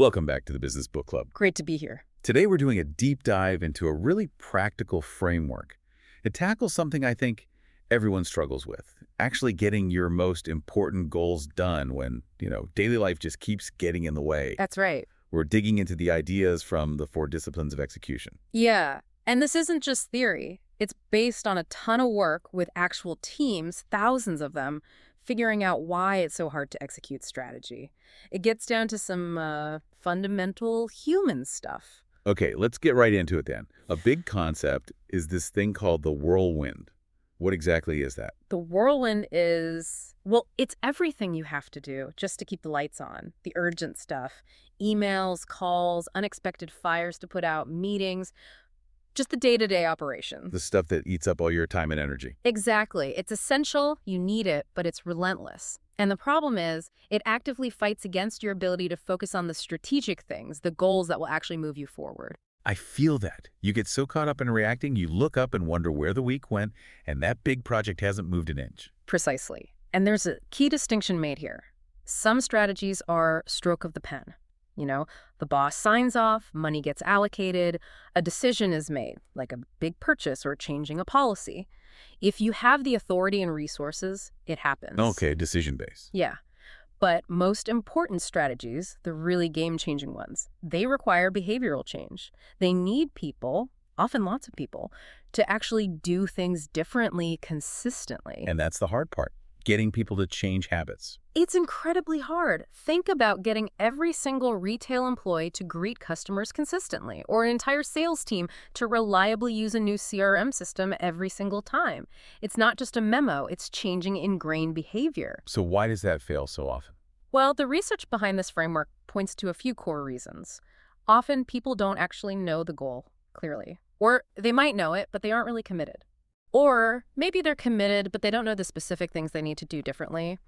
Welcome back to the Business Book Club. Great to be here. Today we're doing a deep dive into a really practical framework. It tackles something I think everyone struggles with, actually getting your most important goals done when, daily life just keeps getting in the way. That's right. We're digging into the ideas from the 4 disciplines of execution. Yeah, and this isn't just theory. It's based on a ton of work with actual teams, thousands of them, figuring out why it's so hard to execute strategy. It gets down to some fundamental human stuff. Okay, let's get right into it then. A big concept is this thing called the whirlwind. What exactly is that? The whirlwind is, well, it's everything you have to do just to keep the lights on. The urgent stuff, emails, calls, unexpected fires to put out, meetings, just the day-to-day operations. The stuff that eats up all your time and energy. Exactly. It's essential, you need it, but it's relentless. And the problem is, it actively fights against your ability to focus on the strategic things, the goals that will actually move you forward. I feel that. You get so caught up in reacting, you look up and wonder where the week went, and that big project hasn't moved an inch. Precisely. And there's a key distinction made here. Some strategies are stroke of the pen. The boss signs off, money gets allocated, a decision is made, like a big purchase or changing a policy. If you have the authority and resources, it happens. Okay, decision-based. Yeah. But most important strategies, the really game-changing ones, they require behavioral change. They need people, often lots of people, to actually do things differently consistently. And that's the hard part, getting people to change habits. It's incredibly hard. Think about getting every single retail employee to greet customers consistently, or an entire sales team to reliably use a new CRM system every single time. It's not just a memo, it's changing ingrained behavior. So why does that fail so often? Well, the research behind this framework points to a few core reasons. Often, people don't actually know the goal clearly. Or they might know it, but they aren't really committed. Or maybe they're committed, but they don't know the specific things they need to do differently.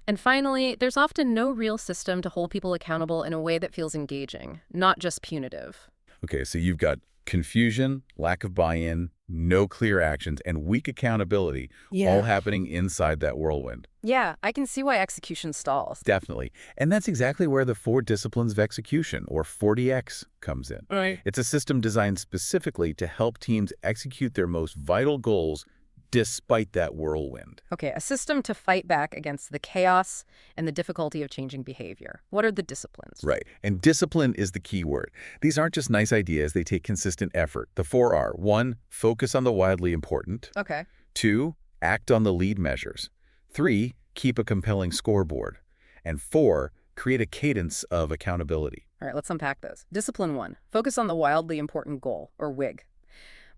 And finally, there's often no real system to hold people accountable in a way that feels engaging, not just punitive. Okay, so you've got confusion, lack of buy-in, no clear actions, and weak accountability, all happening inside that whirlwind. Yeah, I can see why execution stalls. Definitely. And that's exactly where the 4 disciplines of execution, or 4DX, comes in. Right. It's a system designed specifically to help teams execute their most vital goals despite that whirlwind. Okay, a system to fight back against the chaos and the difficulty of changing behavior. What are the disciplines? Right. And discipline is the key word. These aren't just nice ideas. They take consistent effort. The 4 are: 1, focus on the wildly important. Okay. 2, act on the lead measures. 3, keep a compelling scoreboard. And 4, create a cadence of accountability. All right, let's unpack those. Discipline 1, focus on the wildly important goal, or WIG.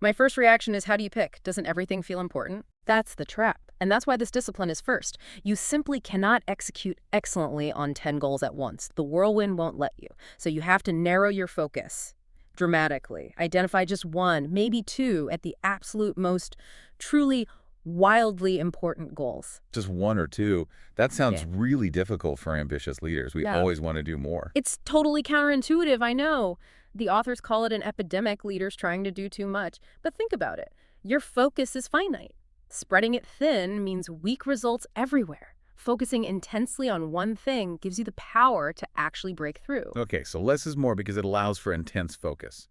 My first reaction is, how do you pick? Doesn't everything feel important? That's the trap. And that's why this discipline is first. You simply cannot execute excellently on 10 goals at once. The whirlwind won't let you. So you have to narrow your focus dramatically. Identify just 1, maybe 2 at the absolute most truly wildly important goals. Just 1 or 2. That sounds really difficult for ambitious leaders. We always want to do more. It's totally counterintuitive, I know. The authors call it an epidemic, leaders trying to do too much. But think about it. Your focus is finite. Spreading it thin means weak results everywhere. Focusing intensely on one thing gives you the power to actually break through. Okay, so less is more because it allows for intense focus.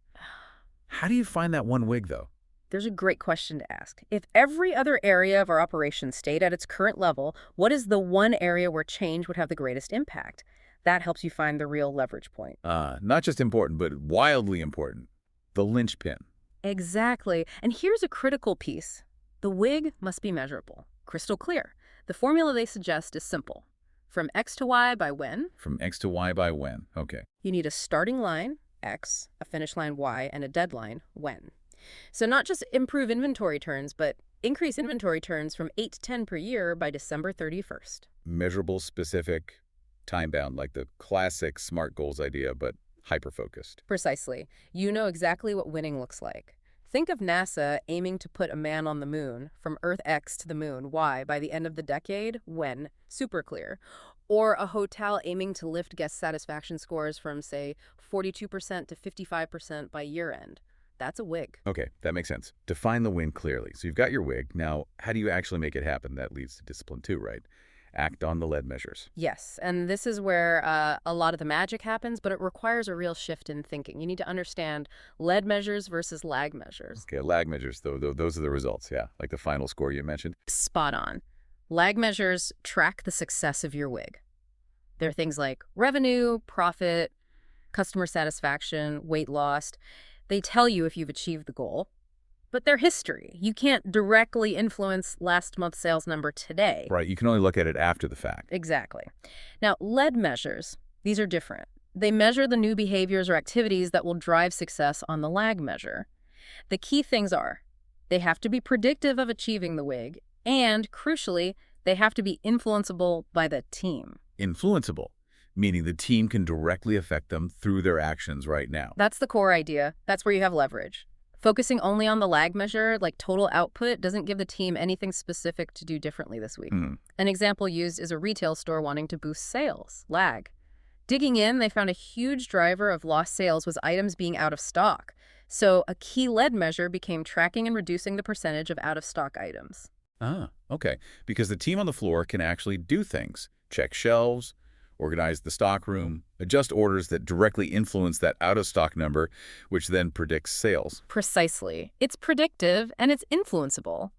How do you find that 1 WIG, though? There's a great question to ask. If every other area of our operation stayed at its current level, what is the one area where change would have the greatest impact? That helps you find the real leverage point. Not just important, but wildly important. The linchpin. Exactly. And here's a critical piece. The WIG must be measurable, crystal clear. The formula they suggest is simple. From X to Y by when? From X to Y by when. Okay. You need a starting line, X, a finish line, Y, and a deadline, when. So not just improve inventory turns, but increase inventory turns from 8 to 10 per year by December 31st. Measurable, specific, time-bound, like the classic SMART goals idea, but hyper-focused. Precisely. You know exactly what winning looks like. Think of NASA aiming to put a man on the moon, from Earth X to the moon, Y, by the end of the decade, when, super clear. Or a hotel aiming to lift guest satisfaction scores from, say, 42% to 55% by year-end. That's a WIG. Okay, that makes sense. Define the win clearly. So you've got your WIG. Now, how do you actually make it happen? That leads to discipline too, right? Act on the lead measures. Yes, and this is where a lot of the magic happens, but it requires a real shift in thinking. You need to understand lead measures versus lag measures. Okay, lag measures, though, those are the results, yeah, like the final score you mentioned. Spot on. Lag measures track the success of your WIG. They're things like revenue, profit, customer satisfaction, weight lost. They tell you if you've achieved the goal, but they're history. You can't directly influence last month's sales number today. Right, you can only look at it after the fact. Exactly. Now, lead measures, these are different. They measure the new behaviors or activities that will drive success on the lag measure. The key things are, they have to be predictive of achieving the WIG, and, crucially, they have to be influenceable by the team. Influenceable, meaning the team can directly affect them through their actions right now. That's the core idea. That's where you have leverage. Focusing only on the lag measure, like total output, doesn't give the team anything specific to do differently this week. An example used is a retail store wanting to boost sales, lag. Digging in, they found a huge driver of lost sales was items being out of stock. So a key lead measure became tracking and reducing the percentage of out-of-stock items. Ah, okay, because the team on the floor can actually do things, check shelves, organize the stock room, adjust orders that directly influence that out-of-stock number, which then predicts sales. Precisely. It's predictive and it's influenceable.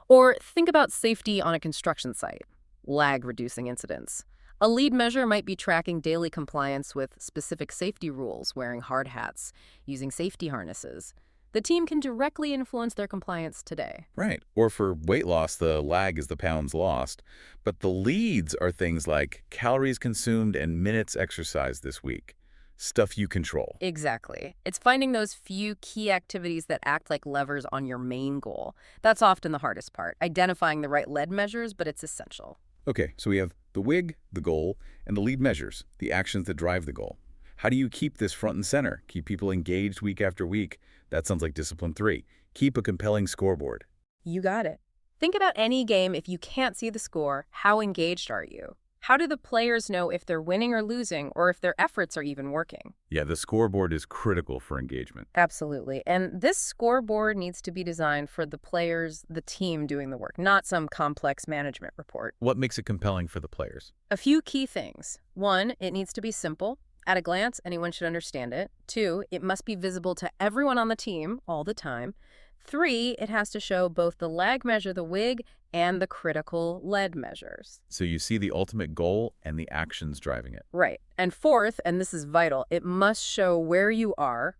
Or think about safety on a construction site. Lag-reducing incidents. A lead measure might be tracking daily compliance with specific safety rules, wearing hard hats, using safety harnesses. The team can directly influence their compliance today. Right. Or for weight loss, the lag is the pounds lost. But the leads are things like calories consumed and minutes exercised this week. Stuff you control. Exactly. It's finding those few key activities that act like levers on your main goal. That's often the hardest part, identifying the right lead measures, but it's essential. Okay, so we have the WIG, the goal, and the lead measures, the actions that drive the goal. How do you keep this front and center? Keep people engaged week after week? That sounds like discipline 3. Keep a compelling scoreboard. You got it. Think about any game. If you can't see the score, how engaged are you? How do the players know if they're winning or losing, or if their efforts are even working? Yeah, the scoreboard is critical for engagement. Absolutely. And this scoreboard needs to be designed for the players, the team doing the work, not some complex management report. What makes it compelling for the players? A few key things. 1, it needs to be simple. At a glance, anyone should understand it. 2, it must be visible to everyone on the team all the time. 3, it has to show both the lag measure, the WIG, and the critical lead measures. So you see the ultimate goal and the actions driving it. Right. And 4th, and this is vital, it must show where you are,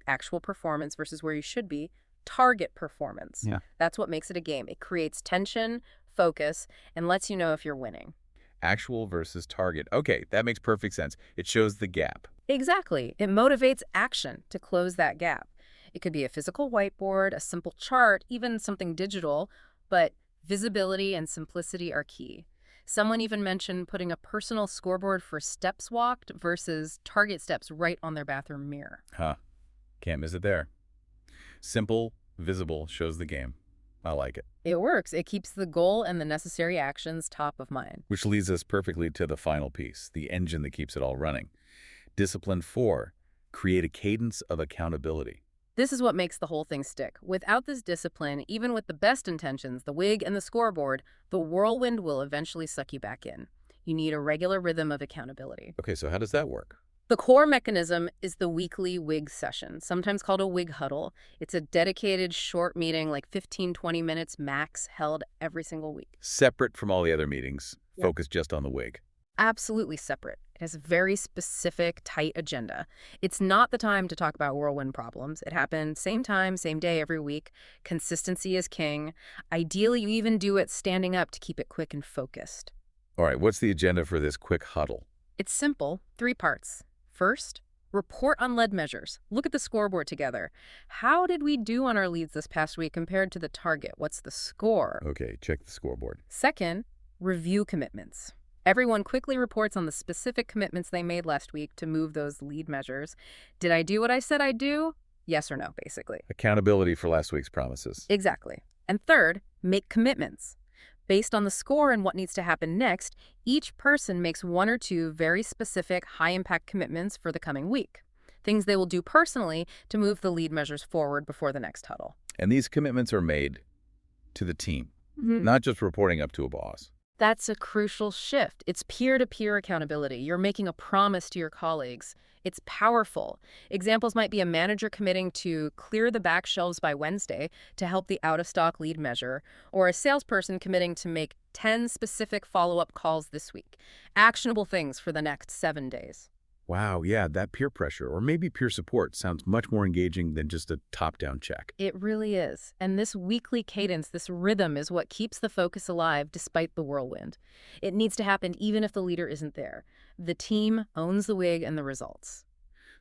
actual performance versus where you should be, target performance. Yeah. That's what makes it a game. It creates tension, focus, and lets you know if you're winning. Actual versus target. Okay, that makes perfect sense. It shows the gap. Exactly. It motivates action to close that gap. It could be a physical whiteboard, a simple chart, even something digital, but visibility and simplicity are key. Someone even mentioned putting a personal scoreboard for steps walked versus target steps right on their bathroom mirror. Huh. Can't miss it there. Simple, visible, shows the game. I like it. It works. It keeps the goal and the necessary actions top of mind. Which leads us perfectly to the final piece, the engine that keeps it all running. Discipline 4, create a cadence of accountability. This is what makes the whole thing stick. Without this discipline, even with the best intentions, the WIG and the scoreboard, the whirlwind will eventually suck you back in. You need a regular rhythm of accountability. Okay, so how does that work? The core mechanism is the weekly WIG session, sometimes called a WIG huddle. It's a dedicated short meeting, like 15-20 minutes max, held every single week. Separate from all the other meetings, Yeah. focused just on the WIG. Absolutely separate. It has a very specific, tight agenda. It's not the time to talk about whirlwind problems. It happens same time, same day every week. Consistency is king. Ideally, you even do it standing up to keep it quick and focused. All right, what's the agenda for this quick huddle? It's simple, 3 parts. First, report on lead measures. Look at the scoreboard together. How did we do on our leads this past week compared to the target? What's the score? Okay, check the scoreboard. Second, review commitments. Everyone quickly reports on the specific commitments they made last week to move those lead measures. Did I do what I said I'd do? Yes or no, basically. Accountability for last week's promises. Exactly. And third, make commitments. Based on the score and what needs to happen next, each person makes 1 or 2 very specific, high-impact commitments for the coming week. Things they will do personally to move the lead measures forward before the next huddle. And these commitments are made to the team, not just reporting up to a boss. That's a crucial shift. It's peer-to-peer accountability. You're making a promise to your colleagues. It's powerful. Examples might be a manager committing to clear the back shelves by Wednesday to help the out-of-stock lead measure, or a salesperson committing to make 10 specific follow-up calls this week. Actionable things for the next 7 days. Wow, yeah, that peer pressure, or maybe peer support, sounds much more engaging than just a top-down check. It really is. And this weekly cadence, this rhythm, is what keeps the focus alive despite the whirlwind. It needs to happen even if the leader isn't there. The team owns the WIG and the results.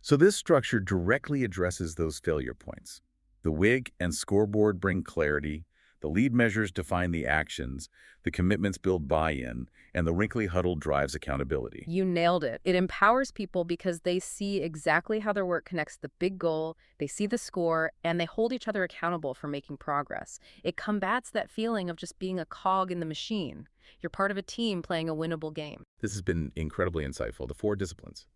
So this structure directly addresses those failure points. The WIG and scoreboard bring clarity, the lead measures define the actions, the commitments build buy-in, and the wrinkly huddle drives accountability. You nailed it. It empowers people because they see exactly how their work connects to the big goal, they see the score, and they hold each other accountable for making progress. It combats that feeling of just being a cog in the machine. You're part of a team playing a winnable game. This has been incredibly insightful, the 4 disciplines.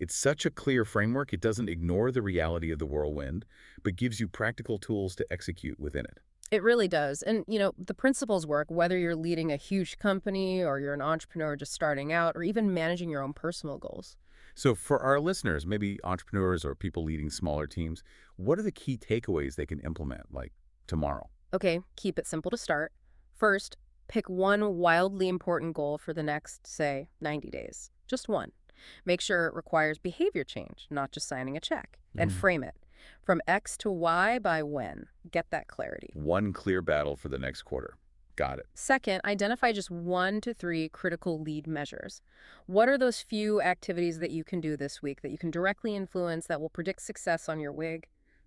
It's such a clear framework, it doesn't ignore the reality of the whirlwind, but gives you practical tools to execute within it. It really does. And, the principles work whether you're leading a huge company or you're an entrepreneur just starting out or even managing your own personal goals. So for our listeners, maybe entrepreneurs or people leading smaller teams, what are the key takeaways they can implement, like tomorrow? Okay, keep it simple to start. First, pick one wildly important goal for the next, say, 90 days. Just one. Make sure it requires behavior change, not just signing a check. And frame it. From X to Y by when. Get that clarity. One clear battle for the next quarter. Got it. Second, identify just 1 to 3 critical lead measures. What are those few activities that you can do this week that you can directly influence that will predict success on your WIG?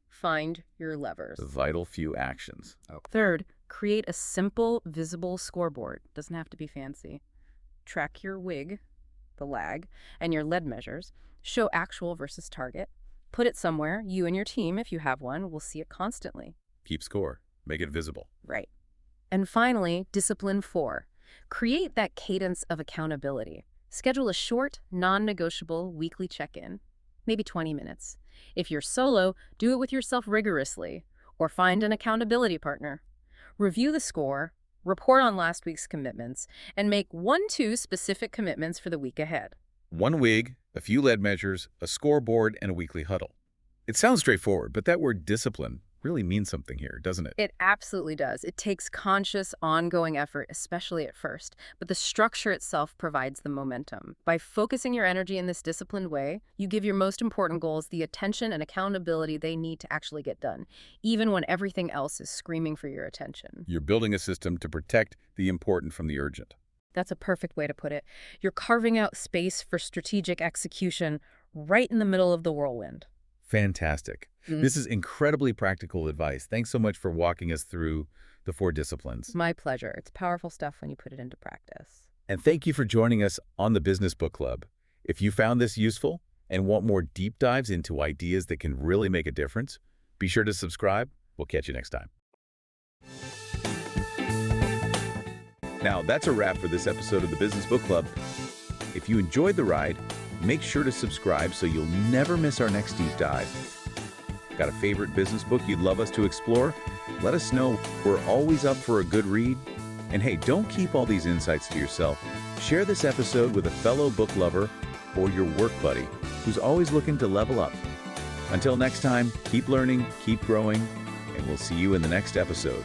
Find your levers. The vital few actions. Third, create a simple, visible scoreboard. Doesn't have to be fancy. Track your WIG, the lag, and your lead measures. Show actual versus target. Put it somewhere. You and your team, if you have one, will see it constantly. Keep score. Make it visible. Right. And finally, discipline 4. Create that cadence of accountability. Schedule a short, non-negotiable weekly check-in, maybe 20 minutes. If you're solo, do it with yourself rigorously, or find an accountability partner. Review the score, report on last week's commitments, and make 1-2 specific commitments for the week ahead. 1 WIG, a few lead measures, a scoreboard, and a weekly huddle. It sounds straightforward, but that word discipline really means something here, doesn't it? It absolutely does. It takes conscious, ongoing effort, especially at first, but the structure itself provides the momentum. By focusing your energy in this disciplined way, you give your most important goals the attention and accountability they need to actually get done, even when everything else is screaming for your attention. You're building a system to protect the important from the urgent. That's a perfect way to put it. You're carving out space for strategic execution right in the middle of the whirlwind. Fantastic. This is incredibly practical advice. Thanks so much for walking us through the 4 disciplines. My pleasure. It's powerful stuff when you put it into practice. And thank you for joining us on the Business Book Club. If you found this useful and want more deep dives into ideas that can really make a difference, be sure to subscribe. We'll catch you next time. Now, that's a wrap for this episode of the Business Book Club. If you enjoyed the ride, make sure to subscribe so you'll never miss our next deep dive. Got a favorite business book you'd love us to explore? Let us know. We're always up for a good read. And hey, don't keep all these insights to yourself. Share this episode with a fellow book lover or your work buddy who's always looking to level up. Until next time, keep learning, keep growing, and we'll see you in the next episode.